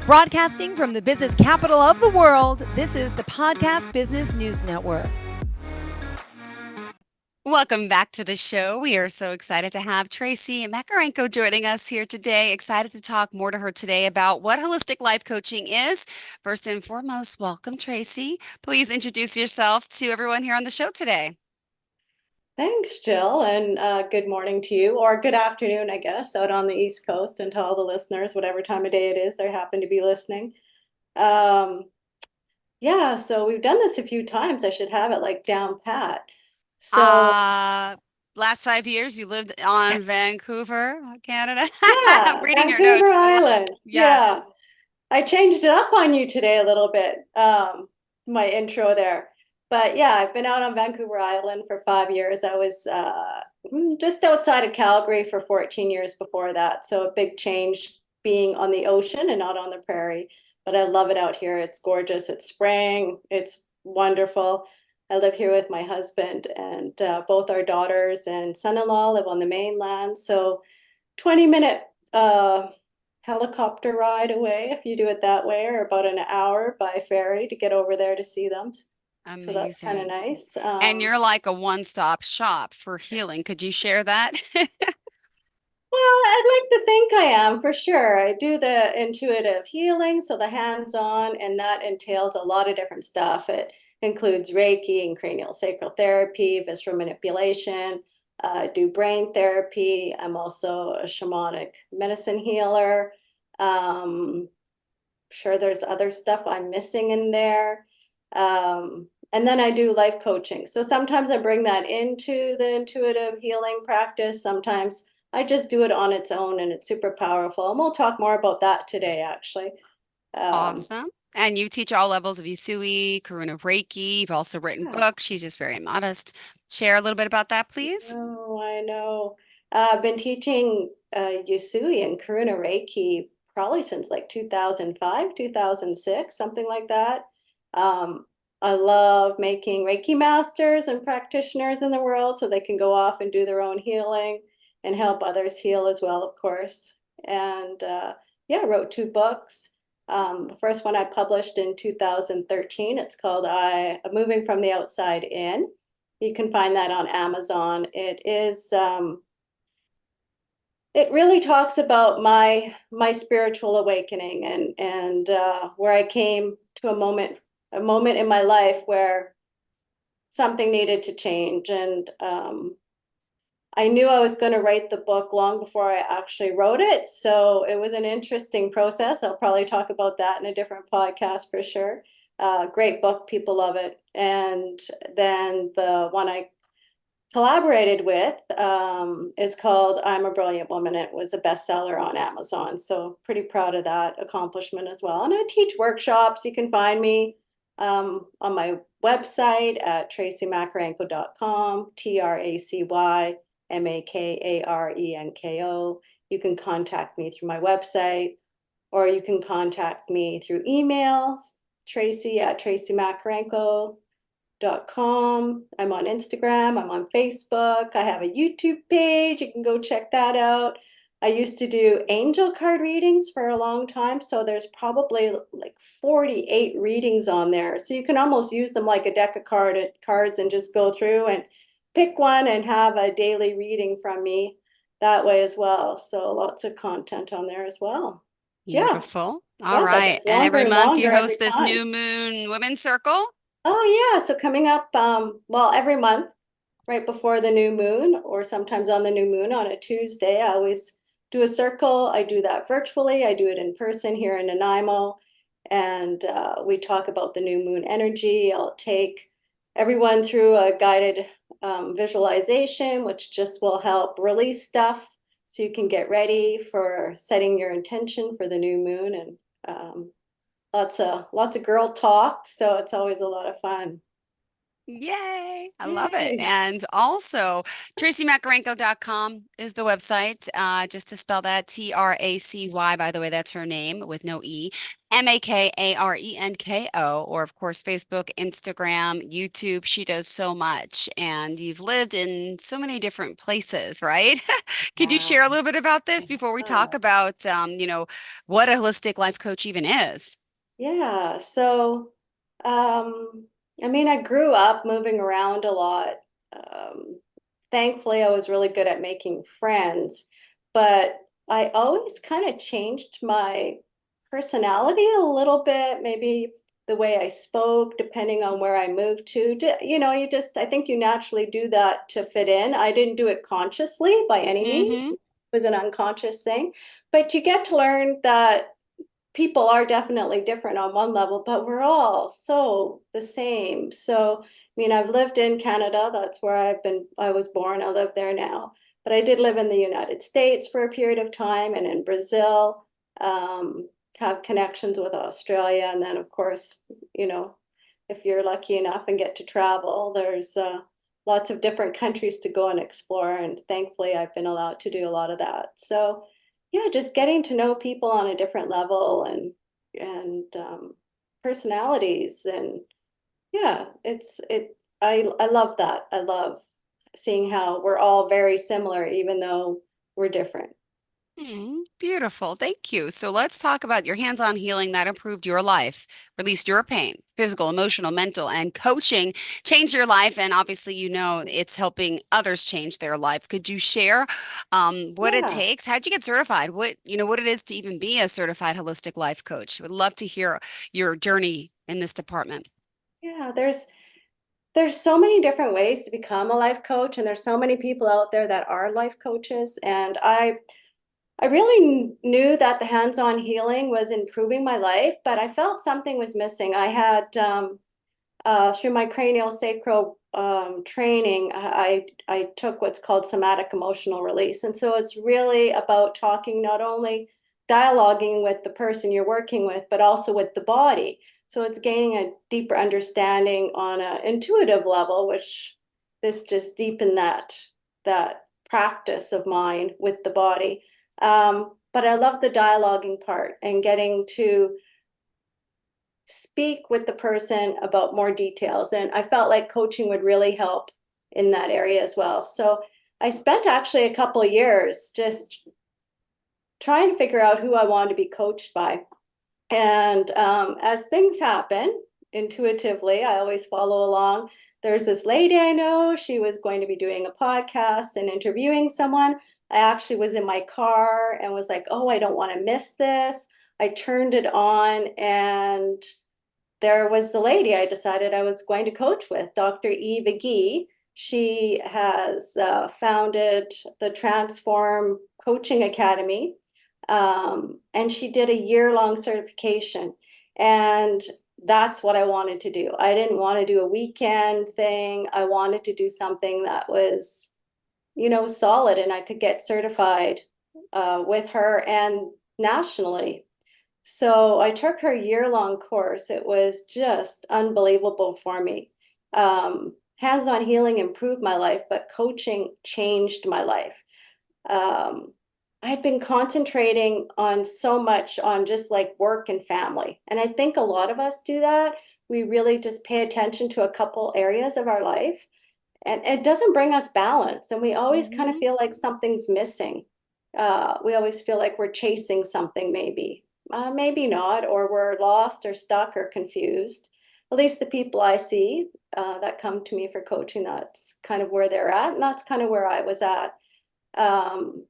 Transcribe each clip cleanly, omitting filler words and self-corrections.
Broadcasting from the business capital of the world, this is the Podcast Business News Network. Welcome back to the show. We are so excited to have Tracy Makarenko joining us here today. Excited to talk more to her today about what holistic life coaching is. First and foremost, welcome, Tracy. Please introduce yourself to everyone here on the show today. Thanks, Jill, and good morning to you, or good afternoon, I guess, out on the East Coast, and to all the listeners, whatever time of day it is they happen to be listening. Yeah, so we've done this a few times. I should have it like down pat. So Last 5 years, you lived on Vancouver, Canada. I'm yeah, reading your Vancouver notes. Island. Yes. Yeah, I changed it up on you today a little bit, my intro there. But yeah, I've been out on Vancouver Island for 5 years. I was just outside of Calgary for 14 years before that. So a big change being on the ocean and not on the prairie. But I love it out here. It's gorgeous. It's spring. It's wonderful. I live here with my husband, and both our daughters and son-in-law live on the mainland. So 20-minute helicopter ride away if you do it that way, or about an hour by ferry to get over there to see them. So that's kind of Amazing. nice. And you're like a one-stop shop for healing. Could you share that? Well, I'd like to think I am for sure. I do the intuitive healing, so the hands-on, and that entails a lot of different stuff. It includes Reiki and cranial sacral therapy, visceral manipulation, do brain therapy. I'm also a shamanic medicine healer. Sure there's other stuff I'm missing in there. And then I do life coaching. So sometimes I bring that into the intuitive healing practice. Sometimes I just do it on its own, and it's super powerful. And we'll talk more about that today, actually. Awesome. And you teach all levels of Usui, Karuna Reiki. You've also written Yeah. books. She's just very modest. Share a little bit about that, please. Oh, I know. I've been teaching Usui and Karuna Reiki probably since like 2005, 2006, something like that. Um, I love making Reiki masters and practitioners in the world so they can go off and do their own healing and help others heal as well, of course. And yeah, I wrote 2 books. The first one I published in 2013. It's called Moving from the Outside In. You can find that on Amazon. It really talks about my spiritual awakening, and where I came to a moment in my life where something needed to change. And I knew I was going to write the book long before I actually wrote it. So it was an interesting process. I'll probably talk about that in a different podcast for sure. Great book, people love it. And then the one I collaborated with is called I'm a Brilliant Woman. It was a bestseller on Amazon. So pretty proud of that accomplishment as well. And I teach workshops. You can find me on my website at tracymakarenko.com, TracyMakarenko. You can contact me through my website, or you can contact me through email, Tracy at tracymakarenko.com. I'm on Instagram, I'm on Facebook, I have a YouTube page. You can go check that out. I used to do angel card readings for a long time, so there's probably like 48 readings on there. So you can almost use them like a deck of cards and just go through and pick one and have a daily reading from me that way as well. So lots of content on there as well. Yeah, Beautiful. All yeah, that right. gets And longer every and month you longer every host this time. New Moon Women's Circle. Oh yeah, so coming up, well, every month, right before the new moon, or sometimes on the new moon on a Tuesday, I always do a circle. I do that virtually. I do it in person here in Nanaimo, and we talk about the new moon energy. I'll take everyone through a guided visualization, which just will help release stuff so you can get ready for setting your intention for the new moon. And lots of girl talk, so it's always a lot of fun. Yay. I love it. Yay. And also, TracyMakarenko.com is the website. Just to spell that, Tracy, by the way, that's her name with no E. Makarenko, or of course, Facebook, Instagram, YouTube. She does so much, and you've lived in so many different places, right? Could you Yeah. share a little bit about this before we Yeah. talk about, what a holistic life coach even is? Yeah. So, um, I mean, I grew up moving around a lot. Um, Thankfully, I was really good at making friends, but I always kind of changed my personality a little bit, maybe the way I spoke, depending on where I moved to. I think you naturally do that to fit in. I didn't do it consciously by any means. Mm-hmm. It was an unconscious thing, but you get to learn that people are definitely different on one level, but we're all so the same. So, I mean, I've lived in Canada. That's where I was born. I live there now. But I did live in the United States for a period of time and in Brazil, have connections with Australia. And then, of course, you know, if you're lucky enough and get to travel, there's lots of different countries to go and explore. And thankfully, I've been allowed to do a lot of that. So, yeah, just getting to know people on a different level and personalities and yeah, I love that. I love seeing how we're all very similar even though we're different. Beautiful. Thank you. So let's talk about your hands-on healing that improved your life, released your pain, physical, emotional, mental, and coaching changed your life. And obviously, it's helping others change their life. Could you share what it Yeah. takes? How'd you get certified? What it is to even be a certified holistic life coach? Would love to hear your journey in this department. Yeah, there's so many different ways to become a life coach and there's so many people out there that are life coaches and I really knew that the hands-on healing was improving my life, but I felt something was missing. I had through my cranial sacral training, I took what's called somatic emotional release. And so it's really about talking, not only dialoguing with the person you're working with, but also with the body. So it's gaining a deeper understanding on an intuitive level, which this just deepened that practice of mine with the body. But I love the dialoguing part and getting to speak with the person about more details. And I felt like coaching would really help in that area as well. So I spent actually a couple of years just trying to figure out who I wanted to be coached by. And as things happen intuitively, I always follow along. There's this lady I know, she was going to be doing a podcast and interviewing someone. I actually was in my car and was like, oh, I don't want to miss this. I turned it on and there was the lady I decided I was going to coach with, Dr. Eva Gee. She has founded the Transform Coaching Academy, and she did a year-long certification. And that's what I wanted to do. I didn't want to do a weekend thing. I wanted to do something that was, solid, and I could get certified with her and nationally. So I took her year-long course. It was just unbelievable for me. Hands-on healing improved my life, but coaching changed my life. Um, I'd been concentrating on so much on just like work and family. And I think a lot of us do that. We really just pay attention to a couple areas of our life, and it doesn't bring us balance. And we always kind of Mhm. feel like something's missing. We always feel like we're chasing something, maybe. Maybe not, or we're lost or stuck or confused. At least the people I see that come to me for coaching, that's kind of where they're at. And that's kind of where I was at. Um,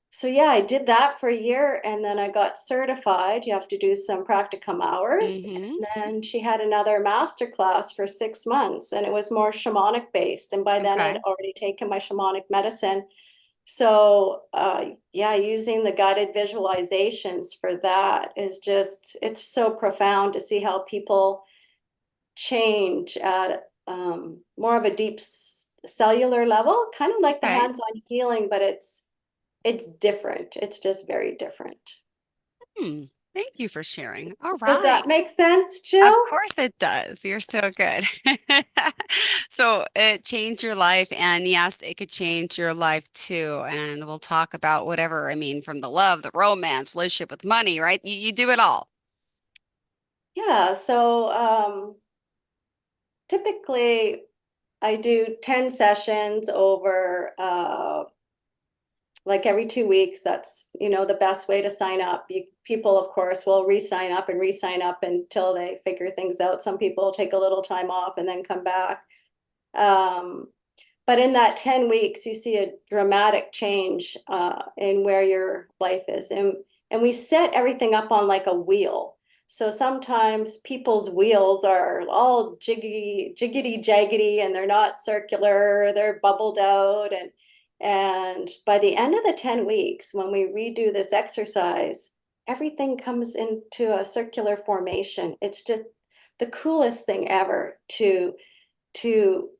so yeah, I did that for a year and then I got certified. You have to do some practicum hours. Mhm. And then she had another master class for 6 months and it was more shamanic based. And by then I'd Okay. already taken my shamanic medicine. So yeah, using the guided visualizations for that is just, it's so profound to see how people change at more of a deep cellular level, kind of like the Okay. hands-on healing, but it's different. It's just very different. Hmm. Thank you for sharing. All Does right. that make sense, Of Jill? course it does. You're so good. So it changed your life, and yes, it could change your life too. And we'll talk about whatever, I mean, from the love, the romance, relationship with money, right? You do it all. Yeah, so typically I do 10 sessions over like every 2 weeks. That's, the best way to sign up. People, of course, will re-sign up and re-sign up until they figure things out. Some people take a little time off and then come back. Um, but in that 10 weeks, you see a dramatic change in where your life is. And we set everything up on like a wheel. So sometimes people's wheels are all jiggity jaggedy, and they're not circular, they're bubbled out. And by the end of the 10 weeks, when we redo this exercise, everything comes into a circular formation. It's just the coolest thing ever to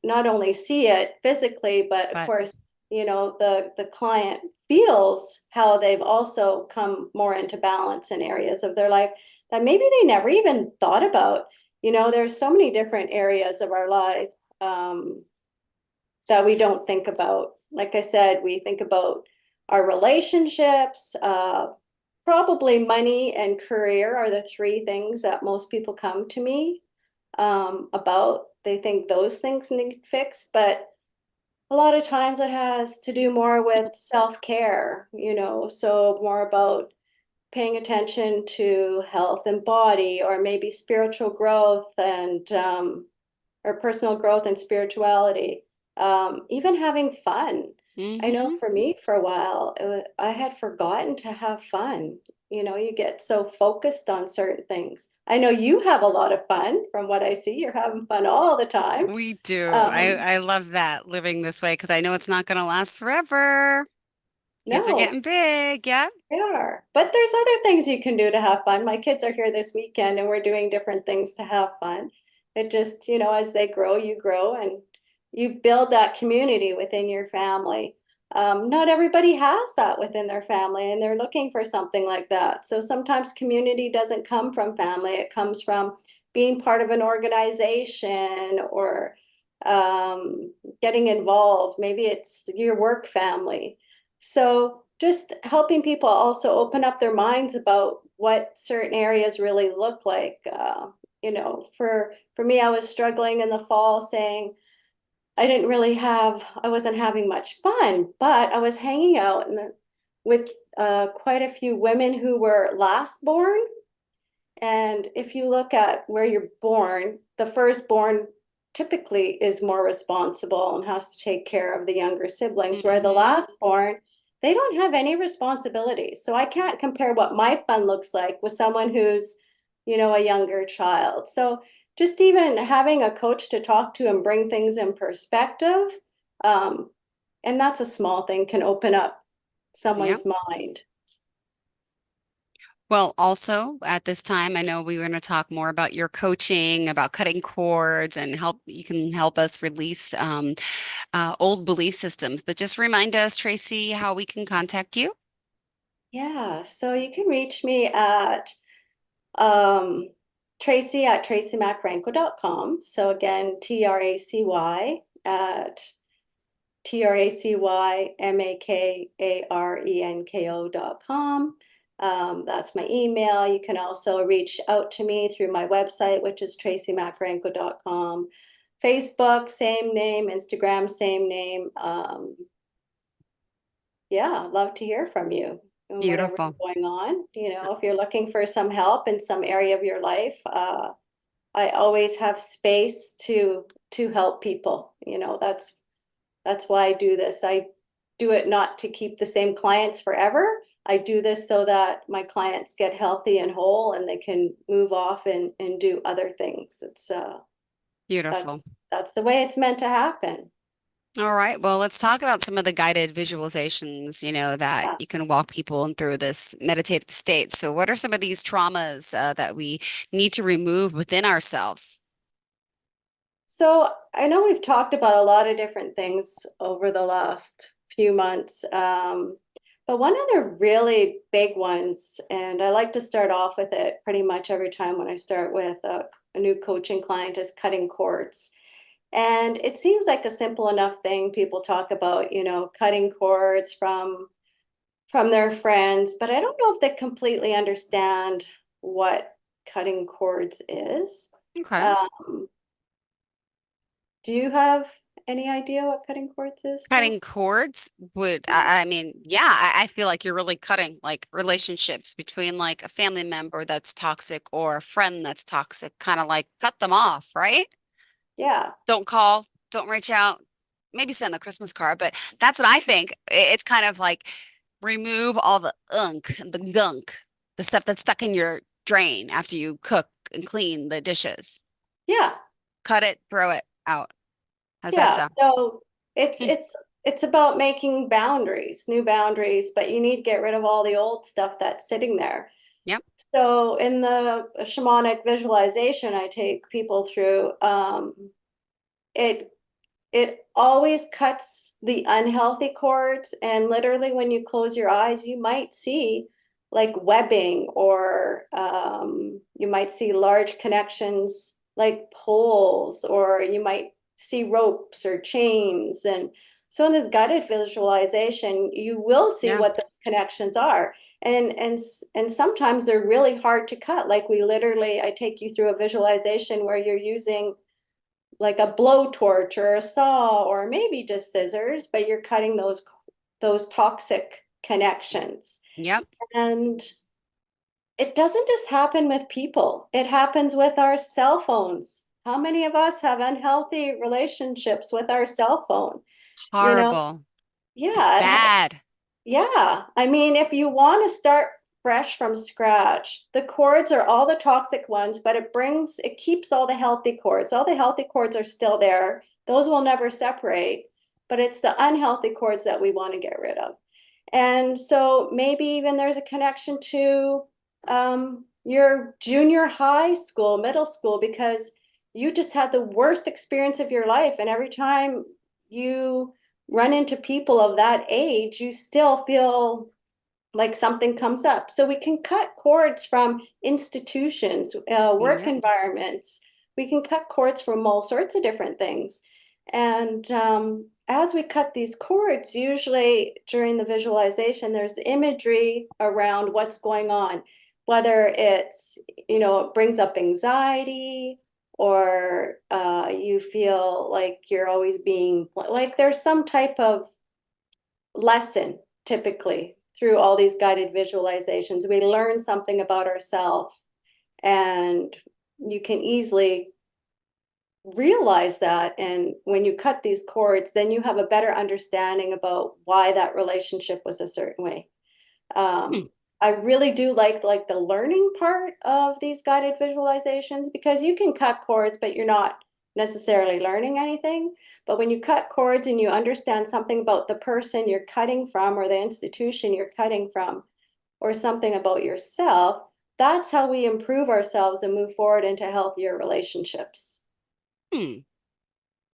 not only see it physically, but of But course, the client feels how they've also come more into balance in areas of their life that maybe they never even thought about. There's so many different areas of our life that we don't think about. Like I said, we think about our relationships, probably money and career are the three things that most people come to me about. They think those things need fixed, but a lot of times it has to do more with self-care, so more about paying attention to health and body, or maybe spiritual growth and or personal growth and spirituality, even having fun. I know mhm. for me, for a while, I had forgotten to have fun. You get so focused on certain things. I know you have a lot of fun from what I see. You're having fun all the time. We do. Um, I love that living this way because I know it's not going to last forever. Kids are no, getting big. Yeah. they are. But there's other things you can do to have fun. My kids are here this weekend and we're doing different things to have fun. It just, as they grow, you grow and you build that community within your family. Not everybody has that within their family, and they're looking for something like that. So sometimes community doesn't come from family, it comes from being part of an organization or getting involved. Maybe it's your work family. So just helping people also open up their minds about what certain areas really look like. For me, I was struggling in the fall, saying I wasn't having much fun, but I was hanging out with quite a few women who were last born. And if you look at where you're born, the firstborn typically is more responsible and has to take care of the younger siblings, where the Hmm. last born, they don't have any responsibility. So I can't compare what my fun looks like with someone who's, a younger child. So just even having a coach to talk to and bring things in perspective, um, and that's a small thing, can open up Yep. someone's mind. Well, also at this time, I know we were going to talk more about your coaching, about cutting cords, and you can help us release old belief systems. But just remind us, Tracy, how we can contact you. Yeah, so you can reach me at Um, Tracy at tracymacranko.com. So again, TRACY at TRACYMAKARENKO.com. That's my email. You can also reach out to me through my website, which is tracymacranko.com. Facebook, same name. Instagram, same name. Yeah, I'd love to hear from you and whatever's Beautiful. going on. If you're looking for some help in some area of your life, I always have space to help people. That's why I do this. I do it not to keep the same clients forever. I do this so that my clients get healthy and whole and they can move off and do other things. Beautiful. That's the way it's meant to happen. All right. Well, let's talk about some of the guided visualizations, that Yeah. you can walk people in through this meditative state. So, what are some of these traumas that we need to remove within ourselves? So I know we've talked about a lot of different things over the last few months, but one of the really big ones, and I like to start off with it pretty much every time when I start with a new coaching client, is cutting cords. And it seems like a simple enough thing. People talk about, cutting cords from their friends, but I don't know if they completely understand what cutting cords is. Okay. Um, do you have any idea what cutting cords is, Jill? Cutting cords would, I mean, yeah, I feel like you're really cutting like relationships between like a family member that's toxic or a friend that's toxic, kind of like cut them off, right? Yeah, Don't call, don't reach out, maybe send the Christmas card, but that's what I think. It's kind of like remove all the the gunk, the stuff that's stuck in your drain after you cook and clean the dishes. yeah, Cut it, throw it out. How's that yeah. sound? So it's Hmm. it's it's about making boundaries, new boundaries, but you need to get rid of all the old stuff that's sitting there. Yep. So in the shamanic visualization I take people through, it it always cuts the unhealthy cords, and literally when you close your eyes, you might see like webbing, or you might see large connections like poles, or you might see ropes or chains. And so in this guided visualization, you will see Yeah. what those connections are. And sometimes they're really hard to cut. Like I take you through a visualization where you're using like a blowtorch or a saw or maybe just scissors, but you're cutting those toxic connections. Yep. And it doesn't just happen with people, it happens with our cell phones. How many of us have unhealthy relationships with our cell phone? You know, Horrible. It's yeah, bad. yeah. I mean, if you want to start fresh from scratch, the cords are all the toxic ones, but it keeps all the healthy cords. All the healthy cords are still there. Those will never separate, but it's the unhealthy cords that we want to get rid of. And so maybe even there's a connection to your junior high school, middle school, because you just had the worst experience of your life. And every time you run into people of that age, you still feel like something comes up. So we can cut cords from institutions, work Yep. environments. We can cut cords from all sorts of different things. And as we cut these cords, usually during the visualization, there's imagery around what's going on, whether it's, it brings up anxiety, or you feel like you're always being like there's some type of lesson typically through all these guided visualizations. We learn something about ourselves, and you can easily realize that. And when you cut these cords, then you have a better understanding about why that relationship was a certain way. Hmm. I really do like the learning part of these guided visualizations, because you can cut cords, but you're not necessarily learning anything. But when you cut cords and you understand something about the person you're cutting from, or the institution you're cutting from, or something about yourself, that's how we improve ourselves and move forward into healthier relationships. Hmm.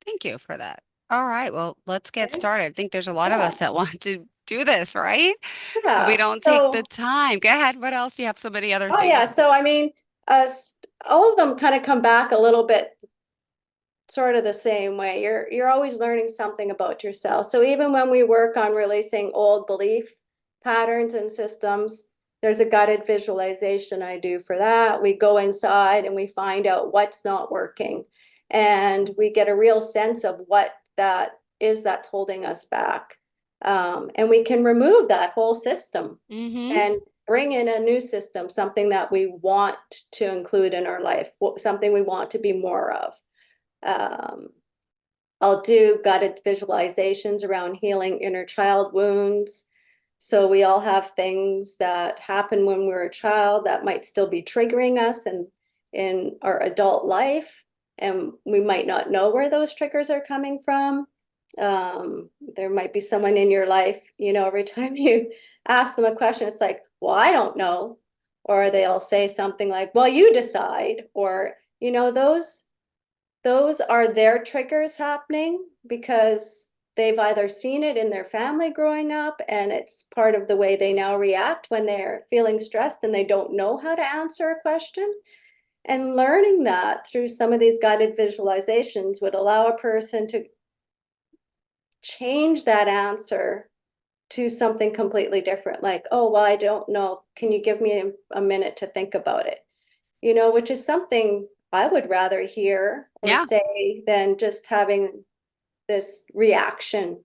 Thank you for that. All right. Well, let's get Okay? started. I think there's a lot of Yeah. us that want to do this, right? But we Yeah. don't take the So, time. Go ahead. What else? You have so many other oh yeah. things. So I mean, uh, all of them kind of come back a little bit sort of the same way. You're always learning something about yourself. So even when we work on releasing old belief patterns and systems, there's a guided visualization I do for that. We go inside and we find out what's not working, and we get a real sense of what that is that's holding us back. And we can remove that whole system Mm-hmm. and bring in a new system, something that we want to include in our life, something we want to be more of. Um, I'll do guided visualizations around healing inner child wounds. So we all have things that happen when we're a child that might still be triggering us in our adult life, and we might not know where those triggers are coming from. There might be someone in your life, every time you ask them a question, it's like, well, I don't know. Or they'll say something like, well, you decide. Or, those are their triggers happening because they've either seen it in their family growing up, and it's part of the way they now react when they're feeling stressed and they don't know how to answer a question. And learning that through some of these guided visualizations would allow a person to change that answer to something completely different, like, oh, well, I don't know, can you give me a minute to think about it? which is something I would rather hear or Yeah. say than just having this reaction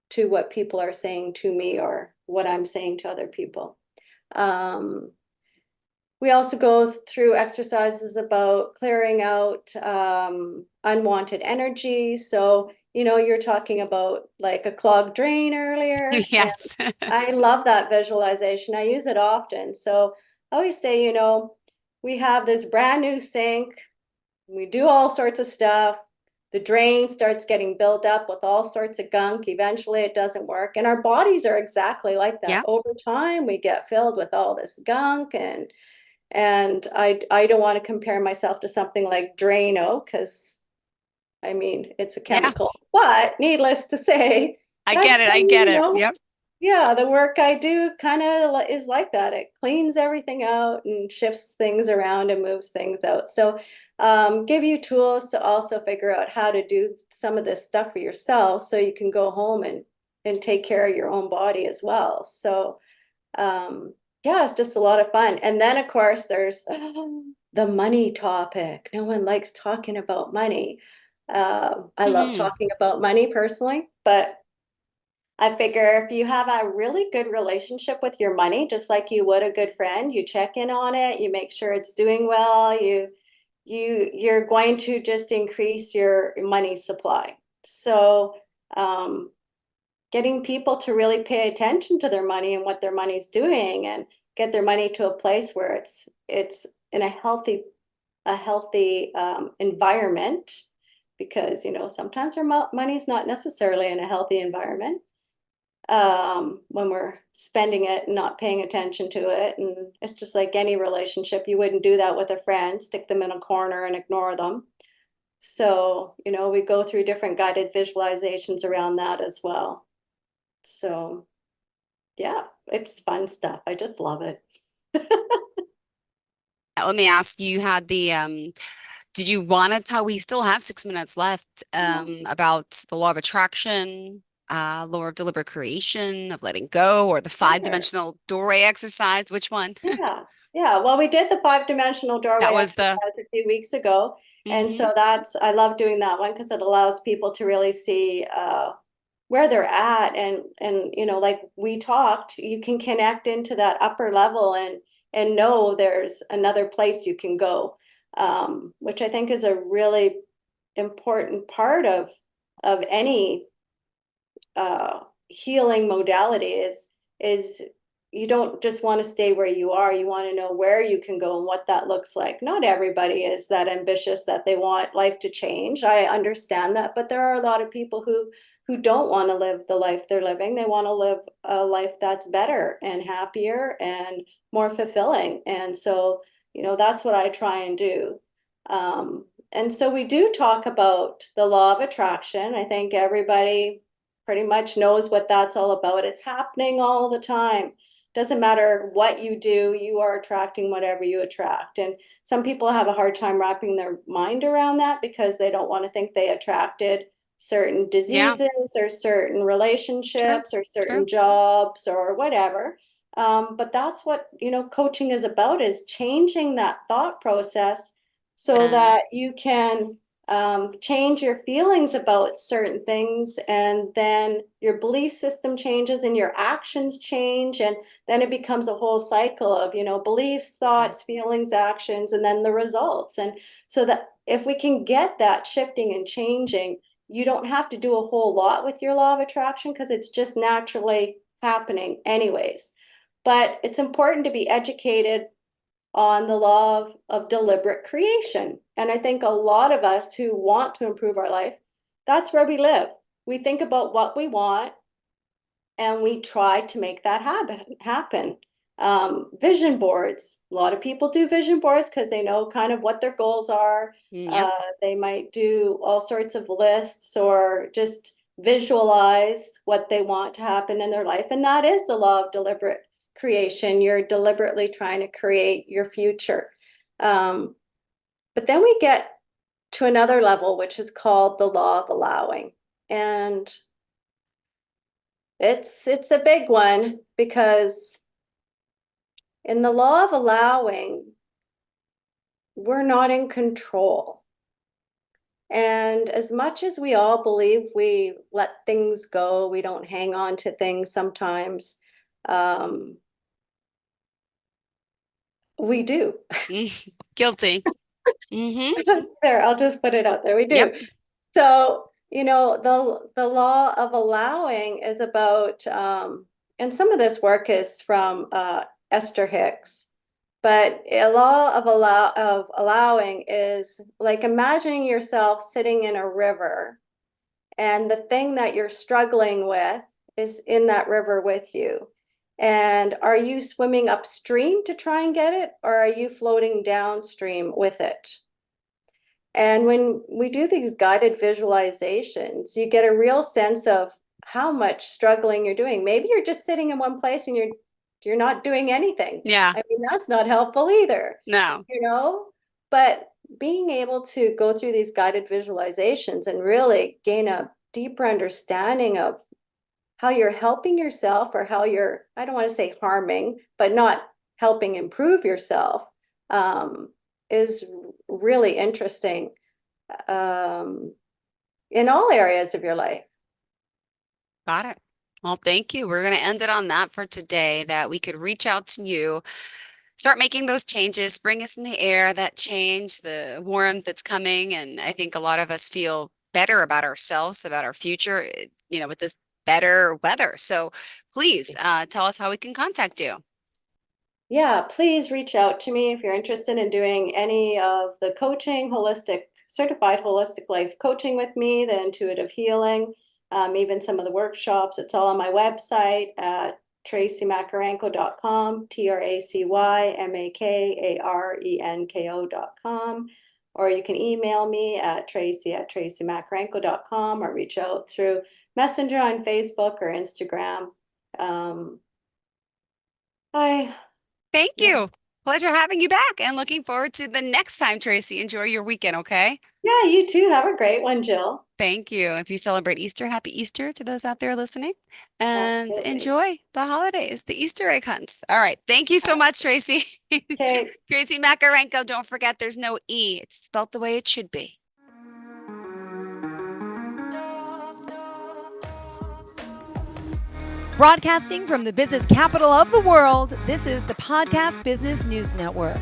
to what people are saying to me or what I'm saying to other people. Um, we also go through exercises about clearing out unwanted energy. So, you're talking about like a clogged drain earlier, and Yes. I love that visualization. I use it often. So I always say, we have this brand new sink. We do all sorts of stuff. The drain starts getting built up with all sorts of gunk. Eventually, it doesn't work. And our bodies are exactly like that. Yeah. Over time, we get filled with all this gunk, and I don't want to compare myself to something like Drano because I mean it's a Yeah. chemical. But needless to say, I that's get it. I get it. Yep. yeah, the work I do kind of is like that. It cleans everything out and shifts things around and moves things out. So give you tools to also figure out how to do some of this stuff for yourself so you can go home and take care of your own body as well. So yeah, it's just a lot of fun. And then of course there's the money topic. No one likes talking about money. I love Hmm. talking about money personally, but I figure if you have a really good relationship with your money, just like you would a good friend, you check in on it, you make sure it's doing well, you're going to just increase your money supply. So getting people to really pay attention to their money and what their money's doing and get their money to a place where it's in a healthy environment, because sometimes our money's not necessarily in a healthy environment when we're spending it and not paying attention to it. And it's just like any relationship, you wouldn't do that with a friend, stick them in a corner and ignore them. So we go through different guided visualizations around that as well. So yeah, it's fun stuff. I just love it. Let me ask you, had did you want to talk? We still have 6 minutes left, about the law of attraction, law of deliberate creation, of letting go, or the Sure. five-dimensional doorway exercise. Which one? Yeah. Yeah. Well, we did the five-dimensional That doorway was the, exercise a few weeks ago. And hmm so I love doing that one because it allows people to really see where they're at. And like we talked, you can connect into that upper level and know there's another place you can go, which I think is a really important part of any healing modality is you don't just want to stay where you are. You want to know where you can go and what that looks like. Not everybody is that ambitious that they want life to change. I understand that, but there are a lot of people who don't want to live the life they're living. They want to live a life that's better and happier and more fulfilling. And so, that's what I try and do. And so we do talk about the law of attraction. I think everybody pretty much knows what that's all about. It's happening all the time. Doesn't matter what you do, you are attracting whatever you attract. And some people have a hard time wrapping their mind around that because they don't want to think they attracted certain yeah, diseases or certain true, relationships or true. certain jobs or whatever. But that's what, coaching is about, is changing that thought process so Uh, that you can change your feelings about certain things, and then your belief system changes and your actions change, and then it becomes a whole cycle of beliefs, yeah. thoughts, feelings, actions, and then the results. And so that if we can get that shifting and changing, you don't have to do a whole lot with your law of attraction because it's just naturally happening anyways. But it's important to be educated on the law of deliberate creation. And I think a lot of us who want to improve our life, that's where we live. We think about what we want and we try to make that happen. Vision boards. A lot of people do vision boards because they know kind of what their goals are. Yep. They might do all sorts of lists or just visualize what they want to happen in their life. And that is the law of deliberate creation. You're deliberately trying to create your future. But then we get to another level, which is called the law of allowing. And it's a big one because in the law of allowing, we're not in control. And as much as we all believe we let things go, we don't hang on to things sometimes, we do. Guilty. Hmm. There, I'll just put it out there. We do. Yep. So, the law of allowing is about, and some of this work is from Esther Hicks, but a law of allowing is like imagining yourself sitting in a river, and the thing that you're struggling with is in that river with you. And are you swimming upstream to try and get it, or are you floating downstream with it? And when we do these guided visualizations, you get a real sense of how much struggling you're doing. Maybe you're just sitting in one place and you're not doing anything. Yeah. I mean, that's not helpful either, No. But being able to go through these guided visualizations and really gain a deeper understanding of how you're helping yourself, or how you're, I don't want to say harming, but not helping improve yourself, is really interesting, in all areas of your life. Got it. Well, thank you. We're going to end it on that for today, that we could reach out to you, start making those changes, bring us in the air, that change, the warmth that's coming. And I think a lot of us feel better about ourselves, about our future, with this better weather. So please tell us how we can contact you. Yeah, please reach out to me if you're interested in doing any of the coaching, certified holistic life coaching with me, the intuitive healing, even some of the workshops. It's all on my website at tracymakarenko.com, TracyMakarenko.com. Or you can email me at tracy@tracymakarenko.com, or reach out through Messenger on Facebook or Instagram. Thank you. Pleasure having you back, and looking forward to the next time, Tracy. Enjoy your weekend, okay? Yeah, you too. Have a great one, Jill. Thank you. If you celebrate Easter, happy Easter to those out there listening, and Absolutely. enjoy the holidays, the Easter egg hunts. All right. Thank you so much, Tracy. Okay. Tracy Makarenko. Don't forget there's no E. It's spelled the way it should be. Broadcasting from the business capital of the world, this is the Podcast Business News Network.